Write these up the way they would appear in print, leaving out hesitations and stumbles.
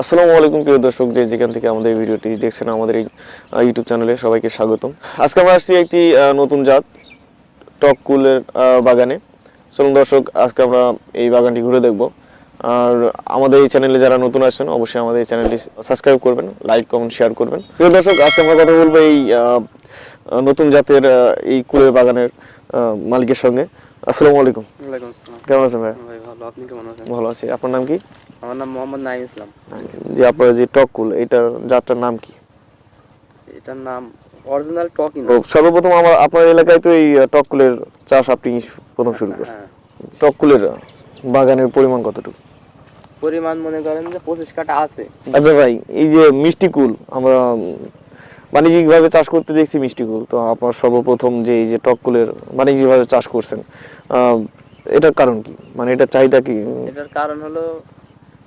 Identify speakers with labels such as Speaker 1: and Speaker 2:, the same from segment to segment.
Speaker 1: আসসালামু আলাইকুম প্রিয় দর্শক, যে যেখান থেকে আমাদের ভিডিওটি দেখছেন আমাদের এই ইউটিউব চ্যানেলে সবাইকে স্বাগতম। আজকে আমরা আসছি একটি নতুন জাত টক কুলের বাগানে। চলুন দর্শক, আজকে আমরা এই বাগানটি ঘুরে দেখব। আর আমাদের এই চ্যানেলে যারা নতুন আসছেন অবশ্যই আমাদের এই চ্যানেলটি সাবস্ক্রাইব করবেন, লাইক কমেন্ট শেয়ার করবেন। প্রিয় দর্শক, আজকে আমরা কথা বলবো এই নতুন জাতের এই কুলের বাগানের মালিকের সঙ্গে। আসসালামু আলাইকুম।
Speaker 2: ওয়ালাইকুম আসসালাম।
Speaker 1: কেমন আছেন ভাই?
Speaker 2: ভাই ভালো, আপনি কেমন আছেন?
Speaker 1: ভালো আছি। আপনার নাম কি?
Speaker 2: আমার নাম মোহাম্মদ নাঈম ইসলাম।
Speaker 1: যে আপনার যে টক কুল, এটার জাতটার নাম কি?
Speaker 2: এটার নাম অরিজিনাল টকই না।
Speaker 1: সর্বপ্রথম আপনার এলাকায় তো এই টক কুলের চাষ আপনি প্রথম শুরু করছেন। টক কুলের বাগানের পরিমাণ কতটুকু?
Speaker 2: পরিমাণ মনে করেন যে 25 কাঠা আছে।
Speaker 1: আচ্ছা ভাই, এই যে মিষ্টি কুল আমরা বাণিজ্যিকভাবে চাষ করতে দেখছি মিষ্টি কুল, তো আপনার সর্বপ্রথম যে এই যে টক কুলের বাণিজ্যিকভাবে চাষ করছেন, এটার কারণ কি? মানে এটার চাহিদা কি?
Speaker 2: এটার কারণ হলো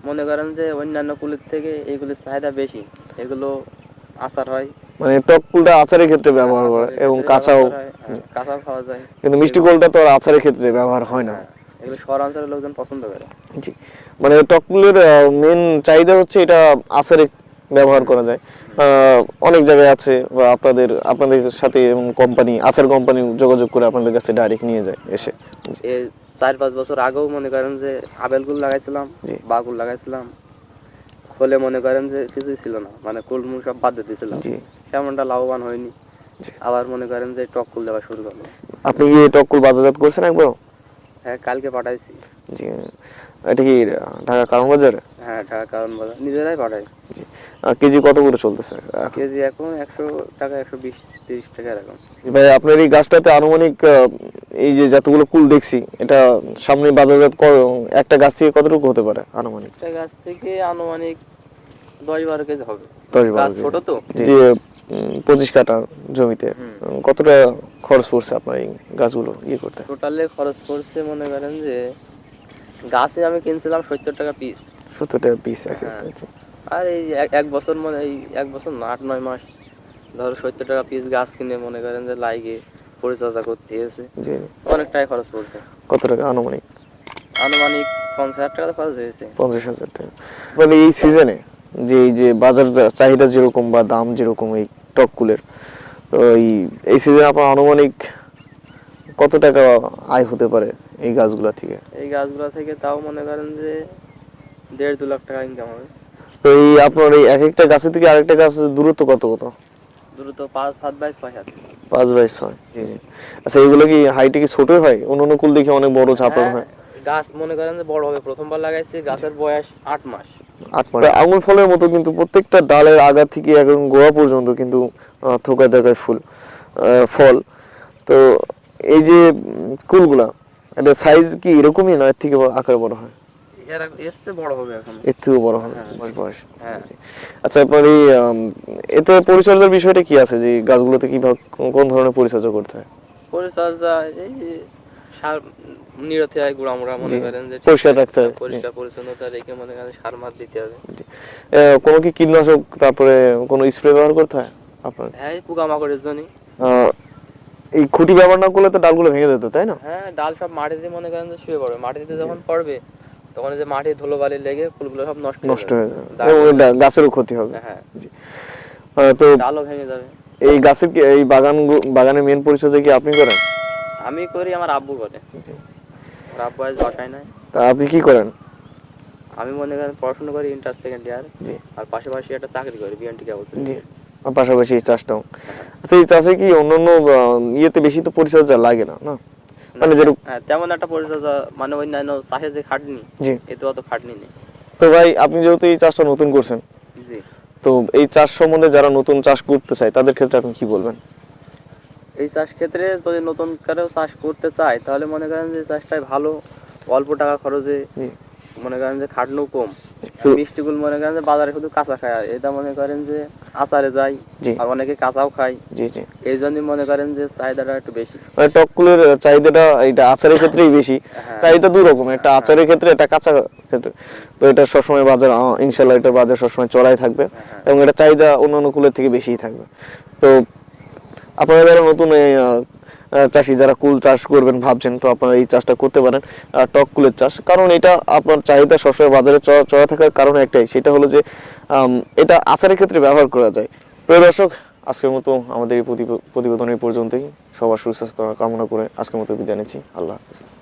Speaker 2: মনে করেন যে অন্যান্য কুলের থেকে এইগুলোর চাহিদা বেশি। এগুলো আচার হয়,
Speaker 1: মানে টক কুলটা আচারের ক্ষেত্রে ব্যবহার করে এবং কাঁচাও
Speaker 2: খাওয়া যায়,
Speaker 1: কিন্তু মিষ্টি কুলটা তো আর আচারের ক্ষেত্রে ব্যবহার হয় না।
Speaker 2: এগুলো শহর অঞ্চলের লোকজন পছন্দ করে।
Speaker 1: জি, মানে টক কুলের মেন চাহিদা হচ্ছে এটা আচারে ব্যবহার করা যায়। অনেক জায়গায় আছে, বা আপনাদের সাথে কোম্পানি, আচার কোম্পানি যোগাযোগ করে আপনাদের কাছে ডাইরেক্ট নিয়ে যায় এসে।
Speaker 2: এই 4-5 বছর আগেও মনে করেন যে আপেল কুল লাগাইছিলাম, বাগুল লাগাইছিলাম, খোলে মনে করেন যে কিছুই ছিল না, মানে কুলমুল সব বাদ দিয়েছিলাম, তেমনটা লাভবান হয়নি। আবার মনে করেন যে টক কুল দেওয়া শুরু করলো।
Speaker 1: আপনি কি টক কুল বাজারজাত করছেন একবার?
Speaker 2: হ্যাঁ, কালকে পাঠাইছি।
Speaker 1: জি, এটা কি ঢাকা কারণ বাজারে?
Speaker 2: হ্যাঁ, ঢাকা কারণ বাজার নিজেরাই পাঠাই।
Speaker 1: কেজি কত করে চলতেছে?
Speaker 2: কেজি এখন 100 টাকা, 120-30 টাকা এরকম।
Speaker 1: ভাই, আপনার এই গাছটাতে আনুমানিক এই যে যতগুলো কুল দেখছি, এটা সামনে বাজারজাত একটা গাছ থেকে কতটুকু হতে পারে আনুমানিক?
Speaker 2: একটা গাছ থেকে আনুমানিক 10-12 কেজি হবে।
Speaker 1: 10-12
Speaker 2: গাছ ছোট তো।
Speaker 1: যে 25 কাঠা জমিতে কতটা খরচ পড়ছে আপনার এই গাছগুলো করতে?
Speaker 2: টোটালে খরচ পড়ছে মনে করেন যে গাছে আমি কিনছিলাম 70 টাকা পিস।
Speaker 1: 70 টাকা পিস?
Speaker 2: আর এই এক বছর, মানে এই 1 বছর না, 8-9 মাস ধরো 70 টাকা পিস গাছ কিনে মনে করেন যে লাইগে পরিচর্যা করতে হয়েছে, অনেকটাই খরচ পড়ছে।
Speaker 1: কত টাকা আনুমানিক?
Speaker 2: 50,000 টাকা খরচ হয়েছে।
Speaker 1: 50,000 টাকা। মানে এই সিজনে যে এই যে বাজার চাহিদা যেরকম বা দাম যেরকম এই টক কুলের, তো এই সিজনে আপনার আনুমানিক কত টাকা আয় হতে পারে এই গাছগুলা থেকে?
Speaker 2: এই গাছগুলা থেকে তাও মনে করেন যে 1.5-2 লাখ টাকা ইনকাম হবে।
Speaker 1: তো এই আপনার এই এক একটা গাছের থেকে আরেকটা গাছের দূরত্ব কত?
Speaker 2: দূরত্ব 5-7 বাই 6 হাত।
Speaker 1: 5 বাই 6। জি জি। আচ্ছা, এগুলো কি হাইটে কি ছোট হয়? অন্য কুল দেখি অনেক বড় ঝাপড় হয়।
Speaker 2: গাছ মনে করেন যে বড় হবে। প্রথমবার লাগাইছি, গাছের বয়স 8 মাস।
Speaker 1: 8 মাস। আঙুর ফলের মতো কিন্তু প্রত্যেকটা ডালের আগা থেকে একদম গোড়া পর্যন্ত কিন্তু থোকায় থোকায় ফল। তো এই যে কুলগুলা, এটা সাইজ কি এরকমই না, এর থেকে আকার বড় হয়?
Speaker 2: এর চেয়ে বড় হবে এখন।
Speaker 1: এর থেকে বড় হবে বয়স।
Speaker 2: হ্যাঁ।
Speaker 1: আচ্ছা, আপনার এই এতে পরিচর্যার বিষয়টা কি আছে, যে গাছগুলোতে কিভাবে কোন ধরনের পরিচর্যা করতে হয়?
Speaker 2: পরিচর্যা এই সার নিরতে হয়, গুঁড়ামুড়া মনে করেন যে
Speaker 1: পরিষ্কার রাখতে হবে,
Speaker 2: পরিষ্কার পরিচ্ছন্নতা রেখে মনে করেন সার মার দিতে হবে।
Speaker 1: কোনো কি কীটনাশক, তারপরে কোনো স্প্রে ব্যবহার করতে হয় আপনার?
Speaker 2: হ্যাঁ, পোকামাকড়ের জন্য।
Speaker 1: এই খুঁটি ব্যবহার না করলে তো ডালগুলো ভেঙে যেত, তাই না?
Speaker 2: হ্যাঁ, ডাল সব মাটিতে মনে করেন যে শুয়ে পড়বে। মাটিতে যখন পড়বে তখন যে মাটি ধুলোবালি লেগে ফুলগুলো সব নষ্ট হয়ে যাবে,
Speaker 1: গাছেরও ক্ষতি হবে।
Speaker 2: হ্যাঁ,
Speaker 1: তো
Speaker 2: ডালও ভেঙে যাবে।
Speaker 1: এই গাছের কি এই বাগানের মেন পরিচর্যা কি আপনি করেন?
Speaker 2: আমি করি, আমার আব্বু করে। আমার আব্বু আজ বাসায় নাই।
Speaker 1: তা আপনি কি করেন?
Speaker 2: আমি মনে করেন পড়াশোনা করি, ইন্টার সেকেন্ড ইয়ার, আর পাশাপাশি একটা চাকরি করি বিএনটি কাগজে।
Speaker 1: আর পাশাপাশি এই চাষটাও। আচ্ছা, এই চাষে কি অন্যান্য ইয়েতে বেশি তো পরিচর্যা লাগে না? মানে
Speaker 2: তেমন একটা পরিচর্যা, মানে অন্যান্য চাষে যে খাটনি, এতে অত খাটনি নেই।
Speaker 1: তো ভাই, আপনি যেহেতু এই চাষটা নতুন করছেন,
Speaker 2: জি,
Speaker 1: তো এই চাষ সম্বন্ধে যারা নতুন চাষ করতে চায় তাদের ক্ষেত্রে আপনি কি বলবেন?
Speaker 2: এই চাষ ক্ষেত্রে যদি নতুন করেও চাষ করতে চায় তাহলে মনে করেন যে চাষটাই ভালো, অল্প টাকা খরচে, মনে করেন যে খাটনিও কম। মিষ্টিগুলো মনে করেন যে বাজারে শুধু কাঁচা খায়, আর এটা মনে করেন যে আচারে যায়, আর অনেকে কাঁচাও খায়। এই জন্যই মনে করেন যে চাহিদাটা একটু বেশি।
Speaker 1: টক কুলের চাহিদাটা এটা আচারের ক্ষেত্রেই বেশি। চাহিদা দুই রকম, একটা আচারের ক্ষেত্রে, একটা কাঁচা ক্ষেত্রে। তো এটা সবসময় বাজার, ইনশাল্লাহ এটা বাজার সবসময় চড়াই থাকবে, এবং এটা চাহিদা অন্যান্য কুলের থেকে বেশিই থাকবে। তো আপনারা যারা নতুন চাষি যারা কুল চাষ করবেন ভাবছেন, তো আপনারা এই চাষটা করতে পারেন, টক কুলের চাষ। কারণ এটা আপনার চাহিদা সবসময় বাজারে চড়া থাকার কারণ একটাই, সেটা হলো যে এটা আচারের ক্ষেত্রে ব্যবহার করা যায়। প্রিয় দর্শক, আজকের মতো আমাদের এই প্রতিবেদন এই পর্যন্তই। সবার সুস্বাস্থ্য কামনা করে আজকের মতো বিদায় নিচ্ছি। আল্লাহ হাফেজ।